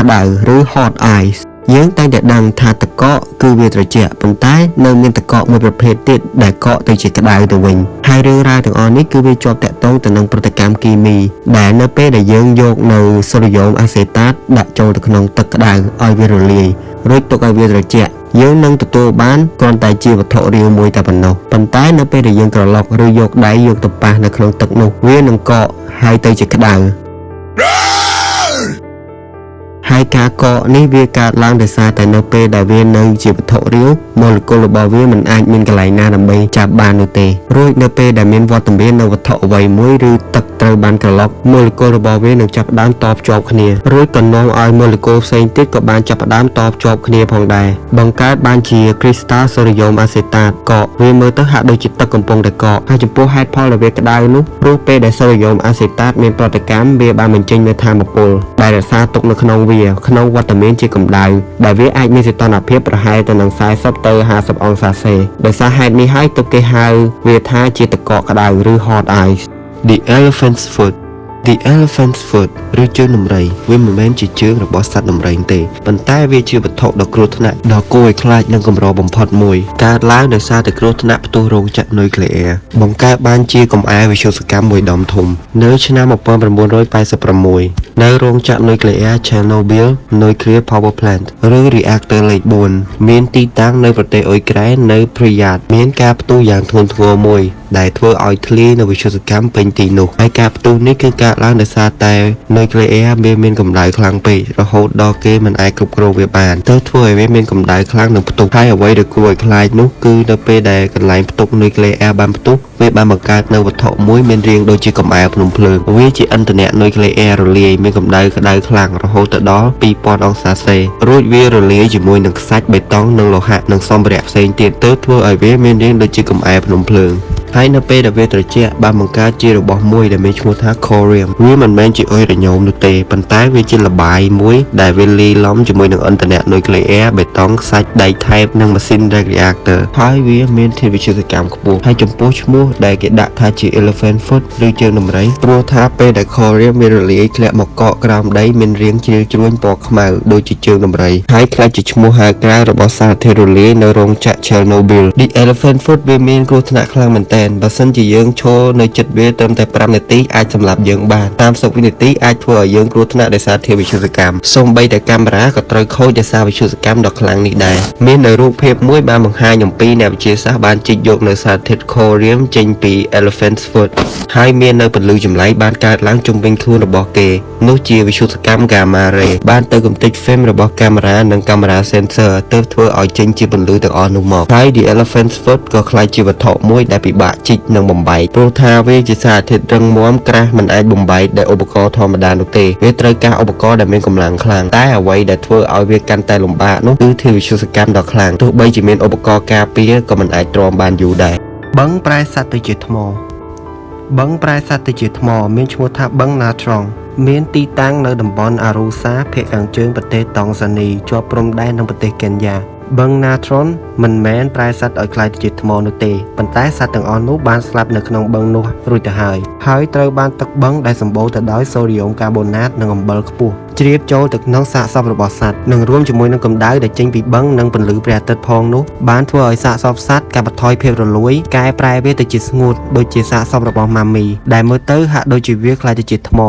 ក្តៅឬ hot ice យើងតែងតែដឹងថាទឹកកកគឺវាត្រជាក់ប៉ុន្តែនៅមានទឹកកកមួយប្រភេទទៀតដែលកកទៅជាក្តៅទៅវិញហើយរឿងរ៉ាវទាំងអស់នេះគឺវាជាប់តាក់ទងទៅនឹងប្រតិកម្មគីមីដែលនៅពេលដែលយើងយកនៅសូដ្យូមអាសេតាតដាក់ចូលទៅក្នុងទឹកក្តៅឲ្យវារលាយរួចទុកឲ្យវាត្រជាក់យើងនឹងទទួលបានគ្រាន់តែជាវត្ថុរាវមួយតែប៉ុណ្ណោះប៉ុន្តែនៅពេលដែលយើងក្រឡុកឬយកដៃយកទៅប៉ះនៅក្នុងទឹកនោះវានឹងកកហើយទៅជាក្តៅហើយការកកនេះវាកើតឡើងដោយសារតែនៅពេលដែលវានៅជាវត្ថុរាវម៉ូលេគុលរបស់វាមិនអាចមានកន្លែងណាដើម្បីចាប់បាននោះទេរួចនៅពេលដែលមានវត្តមាននៅវត្ថុអ្វីមួយឬទឹកត្រូវបានក្រឡុកម៉ូលេគុលរបស់វានឹងចាប់ផ្ដើមតភ្ជាប់គ្នារួចក៏នាំឲ្យម៉ូលេគុលផ្សេងទៀតក៏បានចាប់ផ្ដើមតភ្ជាប់គ្នាផងដែរបង្កើតបានជាគ្រីស្តាល់សូដ្យូមអាសេតាតកកវាមើលទៅហាក់ដូចជាទឹកកំពុងតែកកហើយចំពោះហេតុផលដែលវាក្តៅនោះព្រោះពេលដែលសូដ្យូមអាសេតាតមានប្រតិកម្មវាបានបញ្ចេញនូវថាមពលដែលរក្សាទុកនៅក្នុងវាក្នុងវត្តមានជាកម្ដៅដែលវាអាចមានសីតុណ្ហភាពប្រហែលទៅនឹង40ទៅ50អង្សាសេដោយសារហេតុនេះហើយទើបគេហៅវាថាជាទឹកកកក្តៅឬ hot ice The elephant's foot The elephant's foot ឬជើងដំរីវាមិនមែនជាជើងរបស់សត្វដំរីទេប៉ុន្តែវាជាវត្ថុដ៏គ្រោះថ្នាក់ដ៏គួរឲ្យខ្លាចនិងកម្របំផុតមួយកើតឡើងដោយសារតែគ្រោះថ្នាក់ផ្ទុះរោងចក្រនុយក្លេអ៊ែរបង្កើតបានជាកំអែលវិទ្យុសកម្មមួយដុំធំនៅឆ្នាំ1986នៅរោងចក្រនុយក្លេអ៊ែរ Chernobyl Nuclear Power Plant ឬ reactor លេខ4មានទីតាំងនៅប្រទេសអ៊ុយក្រែននៅ Pripyat មានការផ្ទុះយ៉ាងធ្ងន់ធ្ងរមួយដែលធ្វើឲ្យធ្លាយនៅវិទ្យុសកម្មពេញទីនោះហើយការផ្ទុះនេះគឺកើតឡើងដោយសារតែនុយក្លេអ៊ែរវាមានកម្ដៅខ្លាំងពេករហូតដល់គេមិនអាចគ្រប់គ្រងវាបានទៅធ្វើឲ្យវាមានកម្ដៅខ្លាំងនិងផ្ទុះហើយអ្វីដែលគួរឲ្យខ្លាចនោះគឺនៅពេលដែលកន្លែងផ្ទុកនុយក្លេអ៊ែរបានផ្ទុះវាបានបង្កើតនៅវត្ថុមួយមានរាងដូចជាកំអែលភ្នំភ្លើងវាជាឥន្ធនៈនុយក្លេអ៊ែររលាយមានកម្ដៅក្តៅខ្លាំងរហូតទៅដល់2000អង្សាសេរួចវារលាយជាមួយនឹងខ្សាច់បេតុងនិងលោហៈនិងសម្ភារៈផ្សេងទៀតទៅធ្វើឲ្យវាមានរាងដូចជាកំអែលភ្នំភ្លើងហើយនៅពេលដែលវាត្រជាក់បានបង្កើតជារបស់មួយដែលមានឈ្មោះថា Corium វាមិនមែនជាអុយរ៉ាញ៉ូមនោះទេប៉ុន្តែវាជាល្បាយមួយដែលវាលាយឡំជាមួយនឹងឥន្ធនៈនុយក្លេអ៊ែរបេតុងខ្សាច់ដែកថែបនិងម៉ាស៊ីន reactor ហើយវាមានធាតុវិទ្យាសកម្មខ្ពស់ហើយចំពោះឈ្មោះដែលគេដាក់ថាជា elephant foot ឬជើងដំរីព្រោះថាពេលដែល Corium វារលាយធ្លាក់មកកកក្រោមដីមានរាងជ្រាលជ្រួញពណ៌ខ្មៅដូចជាជើងដំរីហើយខ្ល้ายជាឈ្មោះហៅក្រៅរបស់សារធាតុរលាយនៅរោងចក្រ Chernobyl The elephant foot វាមានគ្រោះថ្នាក់ខ្លាំងមែនទែនបើសិនជាយើងឈរនៅជិតវាត្រឹមតែ5នាទីអាចសម្លាប់យើងបាន30វិនាទីអាចធ្វើឲ្យយើងគ្រោះថ្នាក់ដោយសារធាតុវិទ្យាសកម្មសូម្បីតែកាមេរ៉ាក៏ត្រូវខូចដោយសារវិទ្យុសកម្មដ៏ខ្លាំងនេះដែរមាននៅរូបភាពមួយបានបង្ហាញអំពីអ្នកវិទ្យាសាស្ត្របានជីកយកនៅសារធាតុ Corium ចេញពី elephant's foot ហើយមាននៅពន្លឺចម្លែកបានកើតឡើងជុំវិញខ្លួនរបស់គេនោះជាវិទ្យុសកម្ម gamma ray បានទៅកំទេច film របស់កាមេរ៉ានិងកាមេរ៉ា sensor ទើបធ្វើឲ្យចេញជាពន្លឺទាំងអស់នោះមកហើយ the elephant's foot ក៏ក្លាយជាវត្ថុមួយដែលពិបាកជីកនិងបំបែកព្រោះថាវាជាសារធាតុរឹងមាំក្រាស់មិនអាចបំបែកដោយឧបករណ៍ធម្មតានោះទេវាត្រូវការឧបករណ៍ដែលមានកម្លាំងខ្លាំងតែអ្វីដែលធ្វើឲ្យវាកាន់តែលំបាកនោះគឺធាតុវិទ្យាសកម្មដ៏ខ្លាំងទោះបីជាមានឧបករណ៍ការពារក៏មិនអាចទ្រាំបានយូរដែរបឹងប្រែសត្វទៅជាថ្មបឹងប្រែសត្វទៅជាថ្មមានឈ្មោះថាបឹងណាត្រង់មានទីតាំងនៅតំបន់អារូសាភាគខាងជើងប្រទេសតង់សានីជាប់ព្រំដែននឹងប្រទេសកេនយ៉ាបឹងណាត្រនមិនមែនប្រែសត្វឲ្យក្លាយទៅជាថ្មនោះទេប៉ុន្តែសត្វទាំងអស់នោះបានស្លាប់នៅក្នុងបឹងនោះរួចទៅហើយត្រូវបានទឹកបឹងដែលសម្បូរទៅដោយសូដ្យូមកាបូណាតនិងអំបិលខ្ពស់ជ្រាបចូលទៅក្នុងសាកសពរបស់សត្វនិងរួមជាមួយនឹងកម្ដៅដែលចេញពីបឹងនិងពន្លឺព្រះអាទិត្យផងនោះបានធ្វើឲ្យសាកសពសត្វកាត់បន្ថយភាពរលួយកែប្រែវាទៅជាស្ងួតដូចជាសាកសពរបស់ម៉ាមីដែលមើលទៅហាក់ដូចជាវាក្លាយទៅជាថ្ម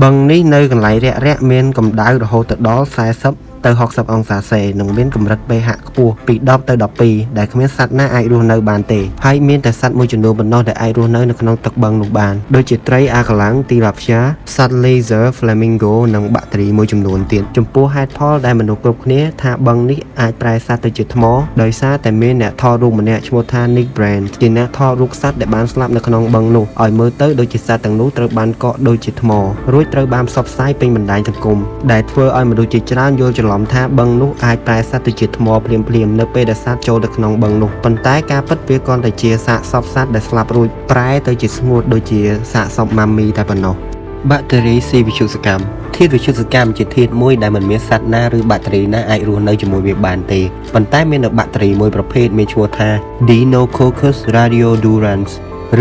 បឹងនេះនៅកន្លែងរាក់ៗមានកម្ដៅរហូតទៅដល់40ទៅ60អង្សាសេនិងមានកម្រិត pH ខ្ពស់ពី10ទៅ12ដែលគ្មានសត្វណាអាចរស់នៅបានទេហើយមានតែសត្វមួយចំនួនប៉ុណ្ណោះដែលអាចរស់នៅក្នុងទឹកបឹងនោះបានដូចជាត្រីអាកាឡាំងទីឡាហ្វ្យាសត្វ laser flamingo និងបាក់តេរីមួយចំនួនទៀតចំពោះហេតុផលដែលមនុស្សគ្រប់គ្នាថាបឹងនេះអាចប្រែសត្វទៅជាថ្មដោយសារតែមានអ្នកថតរូបម្នាក់ឈ្មោះថា Nick Brand ជាអ្នកថតរូបសត្វដែលបានស្លាប់នៅក្នុងបឹងនោះឲ្យមើលទៅដូចជាសត្វទាំងនោះត្រូវបានកកដូចជាថ្មរួចត្រូវបានផ្សព្វផ្សាយពេញបណ្ដាញសង្គមដែលធ្វើឲ្យមនុស្សជាច្រើនយល់ច្រឡំថាបឹងនោះអាចប្រែសត្វទៅជាថ្មភ្លាមនៅពេលដែលសត្វចូលទៅក្នុងបឹងនោះប៉ុន្តែការពិតវាគ្រាន់តែជាសាកសពសត្វដែលស្លាប់រួចប្រែទៅជាស្ងួតដូចជាសាកសពម៉ាមីតែប៉ុណ្ណោះបាក់តេរីស៊ីវិទ្យុសកម្មធាតុវិទ្យាសកម្មជាធាតុមួយដែលមិនមានសត្វណាឬបាក់តេរីណាអាចរស់នៅជាមួយវាបានទេប៉ុន្តែមាននៅបាក់តេរីមួយប្រភេទមានឈ្មោះថា Deinococcus radiodurans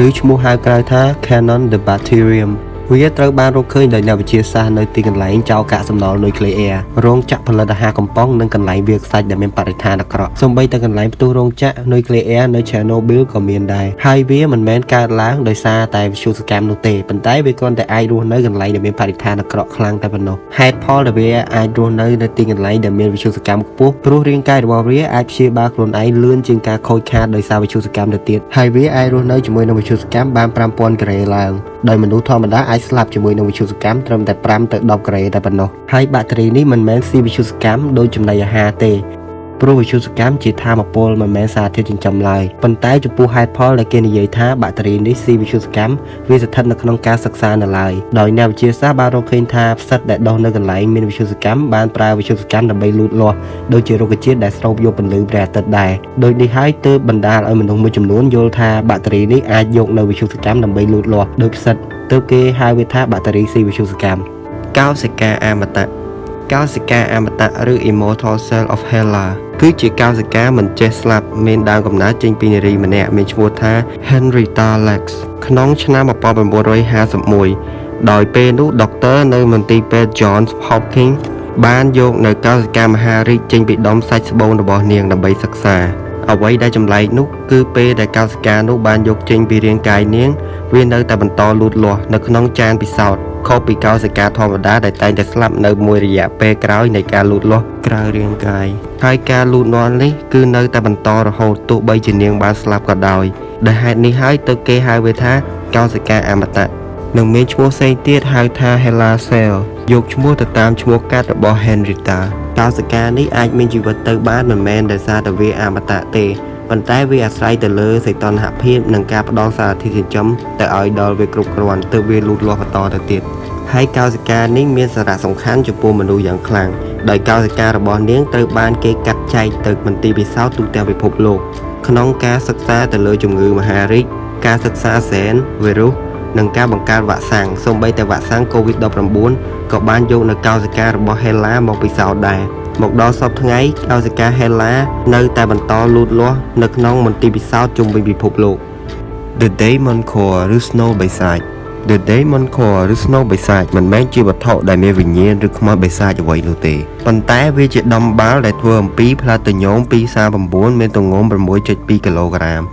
ឬឈ្មោះហៅក្រៅថា Canon the Bacterium វាត្រូវបានរកឃើញដោយអ្នកវិទ្យាសាស្ត្រនៅទីកន្លែងចោលកាកសំណល់នុយក្លេអ៊ែររោងចក្រផលិតអាហារកំប៉ុងនិងកន្លែងវាលខ្សាច់ដែលមានបរិស្ថានអាក្រក់សូម្បីតែកន្លែងផ្ទុះរោងចក្រនុយក្លេអ៊ែរនៅ Chernobyl ក៏មានដែរហើយវាមិនមែនកើតឡើងដោយសារតែវិទ្យុសកម្មនោះទេប៉ុន្តែវាគ្រាន់តែអាចរស់នៅកន្លែងដែលមានបរិស្ថានអាក្រក់ខ្លាំងតែប៉ុណ្ណោះហេតុផលដែលវាអាចរស់នៅទីកន្លែងដែលមានវិទ្យុសកម្មខ្ពស់ព្រោះរាងកាយរបស់វាអាចព្យាបាលខ្លួនឯងលឿនជាងការខូចខាតដោយសារវិទ្យុសកម្មទៅទៀតហើយវាអាចរស់នៅជាមួយនឹងវិទ្យុសកម្មបាន 5000 ការ៉េឡើងដោយមនុស្សធម្មតាអាចស្លាប់ជាមួយនឹងវិទ្យុសកម្មត្រឹមតែ 5 ទៅ 10 ការ៉េតែប៉ុណ្ណោះហើយបាក់តេរីនេះមិនមែនស៊ីវិទ្យុសកម្មដូចចំណីអាហារទេព្រោះវិទ្យុសកម្មជាថាមពលមិនមែនសារធាតុចិញ្ចឹមឡើយប៉ុន្តែចំពោះហេតុផលដែលគេនិយាយថាបាក់តេរីនេះស៊ីវិទ្យុសកម្មវាស្ថិតនៅក្នុងការសិក្សានៅឡើយដោយអ្នកវិទ្យាសាស្ត្របានរកឃើញថាផ្សិតដែលដុះនៅកន្លែងមានវិទ្យុសកម្មបានប្រើវិទ្យុសកម្មដើម្បីលូតលាស់ដូចជារុក្ខជាតិដែលស្រូបយកពន្លឺព្រះអាទិត្យដែរដូចនេះហើយទើបបណ្ដាលឲ្យមនុស្សមួយចំនួនយល់ថាបាក់តេរីនេះអាចយកនៅវិទ្យុសកម្មដើម្បីលូតលាស់ដោយផ្សិតទើបគេហៅវាថាបាក់តេរីស៊ីវិទ្យុសកម្មកោសិកាអមតៈកោសិកាអមតៈឬ Immortal Cell of Hela គឺជាកោសិកាមិនចេះស្លាប់មានដើមកំណើតចេញពីនារីម្នាក់មានឈ្មោះថា Henrietta Lacks ក្នុងឆ្នាំ 1951 ដោយពេលនោះដុកទ័រនៅមន្ទីរពេទ្យ Johns Hopkins បានយកនៅកោសិកាមហារីកចេញពីដុំសាច់ស្បូនរបស់នាងដើម្បីសិក្សាអ្វីដែលចម្លែកនោះគឺពេលដែលកោសិកានោះបានយកចេញពីរាងកាយនាងវានៅតែបន្តលូតលាស់នៅក្នុងចានពិសោធន៍ខុសពីកោសិកាធម្មតាដែលតែងតែស្លាប់នៅមួយរយៈពេលក្រោយនៃការលូតលាស់ក្រៅរាងកាយហើយការលូតលាស់នេះគឺនៅតែបន្តរហូតទោះបីជានាងបានស្លាប់ក៏ដោយដែលហេតុនេះហើយទើបគេហៅវាថាកោសិកាអមតៈនិងមានឈ្មោះផ្សេងទៀតហៅថា Hela Cell យកឈ្មោះទៅតាមឈ្មោះកាត់របស់ Henrietta កោសិកានេះអាចមានជីវិតទៅបានមិនមែនដោយសារតែវាអមតៈទេប៉ុន្តែវាអាស្រ័យទៅលើសីតុណ្ហភាពនិងការផ្ដល់សារធាតុចិញ្ចឹមទៅឲ្យដល់វាគ្រប់គ្រាន់ទើបវាលូតលាស់បន្តទៅទៀតហើយកោសិកានេះមានសារៈសំខាន់ចំពោះមនុស្សយ៉ាងខ្លាំងដោយកោសិការបស់នាងត្រូវបានគេកាត់ចែកទៅមន្ទីរពិសោធន៍ទូទាំងពិភពលោកក្នុងការសិក្សាទៅលើជំងឺមហារីកការសិក្សាហ្សែនវីរុសនិងការបង្កើតវ៉ាក់សាំងសូម្បីតែវ៉ាក់សាំង COVID-19 ក៏បានយកនៅកោសិការបស់ Hela មកពិសោធន៍ដែរមកដល់សពថ្ងៃកោសិកា Hela នៅតែបន្តលូតលាស់នៅក្នុងមន្ទីរពិសោធន៍ជុំវិញពិភពលោក The Diamond Core ឬ Snow Besides The Diamond Core ឬ Snow Besides មិនមែនជាវត្ថុដែលមានវិញ្ញាណឬខ្មោចបិសាចអ្វីនោះទេប៉ុន្តែវាជាដុំបាល់ដែលធ្វើអំពីផ្លាទីញ៉ូម239មានទម្ងន់ 6.2 គីឡូក្រាម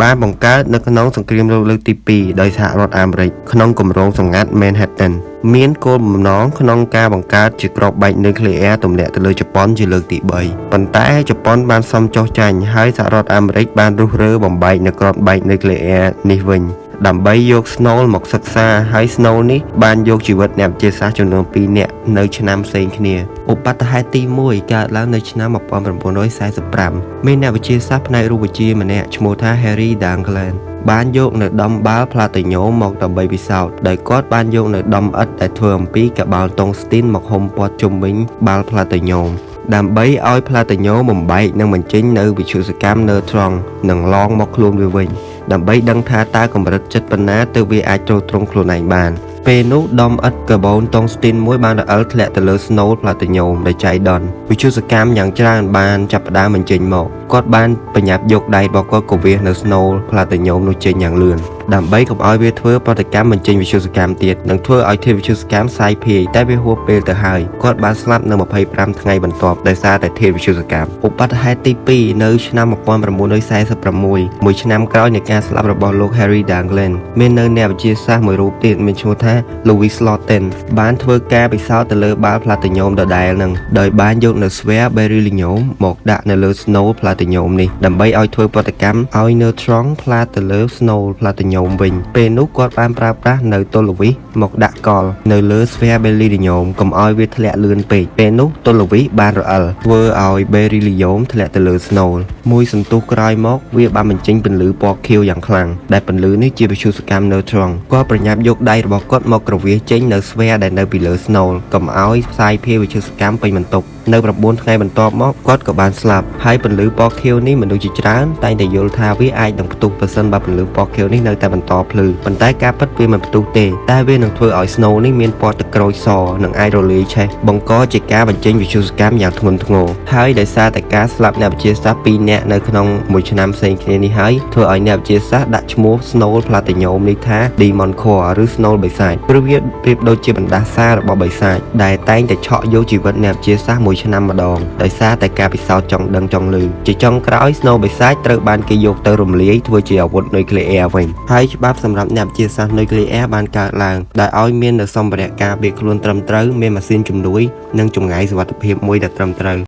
បានបង្កើតនៅក្នុងសង្គ្រាមលោកលើកទី2ដោយសហរដ្ឋអាមេរិកក្នុងគម្រោងសម្ងាត់ Manhattan មានគោលបំណងក្នុងការបង្កើតជាក្របបែកនុយក្លេអ៊ែរទម្លាក់ទៅលើជប៉ុនជាលើកទី3ប៉ុន្តែជប៉ុនបានសុំចុះចាញ់ហើយសហរដ្ឋអាមេរិកបានរុះរើបំបែកនៅក្របបែកនុយក្លេអ៊ែរនេះវិញដើម្បីយក Snow មកសិក្សាហើយ Snow នេះបានយកជីវិតអ្នកវិទ្យាសាស្ត្រចំនួន2នាក់នៅឆ្នាំផ្សេងគ្នាឧបទ្ទហេតុទី1កើតឡើងនៅឆ្នាំ 1945 មានអ្នកវិទ្យាសាស្ត្រផ្នែករូបវិទ្យាម្នាក់ឈ្មោះថា Harry Daghlian បានយកនៅដុំបាល់ផ្លាទីញ៉ូមមកដើម្បីពិសោធន៍ដោយគាត់បានយកនៅដុំឥដ្ឋដែលធ្វើអំពីកាបាល់តុងស្ទីនមកហុំព័ទ្ធជុំវិញបាល់ផ្លាទីញ៉ូមដើម្បីឲ្យផ្លាទីញ៉ូមបំបែកនិងបញ្ចេញនៅវិទ្យុសកម្មណឺត្រុងនិងឡងមកខ្លួនវាវិញដើម្បីដឹងថាតើកម្រិតចិត្តប៉ុណ្ណាទើបវាអាចទ្រទ្រង់ខ្លួនឯងបានពេលនោះដុំឥដ្ឋកាបូនតុងស្ទីនមួយបានរអិលធ្លាក់ទៅលើស្នូលផ្លាទីញ៉ូមដែលចៃដន្យវិទ្យុសកម្មយ៉ាងច្រើនបានចាប់ផ្ដើមបញ្ចេញមកគាត់បានបញ្ញាប់យកដៃរបស់គាត់ក៏វាសនៅស្នូលផ្លាទីញ៉ូមនោះចេញយ៉ាងលឿនដើម្បីកុំឲ្យវាធ្វើប្រតិកម្មបញ្ចេញវិទ្យុសកម្មទៀតនិងធ្វើឲ្យធាតុវិទ្យុសកម្មសាយភាយតែវាហួសពេលទៅហើយគាត់បានស្លាប់នៅ25ថ្ងៃបន្ទាប់ដោយសារតែធាតុវិទ្យុសកម្មឧបទ្ទហេតុទី2នៅឆ្នាំ 1946 មួយឆ្នាំក្រោយនៃការស្លាប់របស់លោក Harry Daghlian មាននៅអ្នកវិទ្យាសាស្ត្រមួយរូបទៀតមានឈ្មោះថា Louis Slotin បានធ្វើការពិសោធន៍ទៅលើបាល់ផ្លាទីញ៉ូមដដែលនឹងដោយបានយកនៅស្វែបេរីលីញ៉ូមមកដាក់នៅលើស្នូលផ្លាទីញ៉ូមនេះដើម្បីឲ្យធ្វើប្រតិកម្មឲ្យណឺត្រុងផ្លាតទៅលើស្នូលផ្លាទីញ៉ូមវិញពេលនោះគាត់បានប្រើប្រាស់នៅតុលវីសមកដាក់កលនៅលើស្វែបេរីលីញ៉ូមកុំឲ្យវាធ្លាក់លឿនពេកពេលនោះតុលវីសបានរអិលធ្វើឲ្យបេរីលីញ៉ូមធ្លាក់ទៅលើស្នូលមួយសន្ទុះក្រោយមកវាបានបញ្ចេញពន្លឺពណ៌ខៀវយ៉ាងខ្លាំងដែលពន្លឺនេះជាវិទ្យុសកម្មណឺត្រុងគាត់ប្រញាប់យកដៃរបស់គាត់មកក្រវាសចេញនៅស្វែដែលនៅពីលើស្នូលកុំឲ្យផ្សាយភាយវិទ្យុសកម្មពេញបន្ទប់ នៅ9ថ្ងៃបន្ទាប់មកគាត់ក៏បានស្លាប់ហើយពន្លឺពណ៌ខៀវនេះមនុស្សជាច្រើនតែងតែយល់ថាវាអាចនឹងផ្ទុះប្រសិនបើពន្លឺពណ៌ខៀវនេះនៅតែបន្តភ្លឺប៉ុន្តែការពិតវាមិនផ្ទុះទេតែវានឹងធ្វើឲ្យ Snow នេះមានពណ៌ទឹកក្រូចសនិងអាចរលាយឆេះបង្កជាការបញ្ចេញវិទ្យុសកម្មយ៉ាងធ្ងន់ធ្ងរហើយដោយសារតែការស្លាប់អ្នកវិទ្យាសាស្ត្រ2នាក់នៅក្នុងមួយឆ្នាំផ្សេងគ្នានេះហើយធ្វើឲ្យអ្នកវិទ្យាសាស្ត្រដាក់ឈ្មោះ Snow Platinum នេះថា Demon Core ឬ Snow បិសាចព្រោះវាប្រៀបដូចជាបណ្ដាសារបស់បិសាចដែលតែងតែឆក់យកជីវិតអ្នកវិទ្យាសាស្ត្រមួយឆ្នាំម្ដងដោយសារតែការពិសោធន៍ចង់ដឹងចង់ឮជាចុងក្រោយ Snow បិសាចត្រូវបានគេយកទៅរំលាយធ្វើជាអាវុធនុយក្លេអ៊ែរវិញហើយច្បាប់សម្រាប់អ្នកវិទ្យាសាស្ត្រនុយក្លេអ៊ែរបានកើតឡើងដែលឲ្យមាននូវសម្ភារៈការពារខ្លួនត្រឹមត្រូវមានម៉ាស៊ីនជំនួយនិងចម្ងាយសុវត្ថិភាពមួយដែលត្រឹមត្រូវ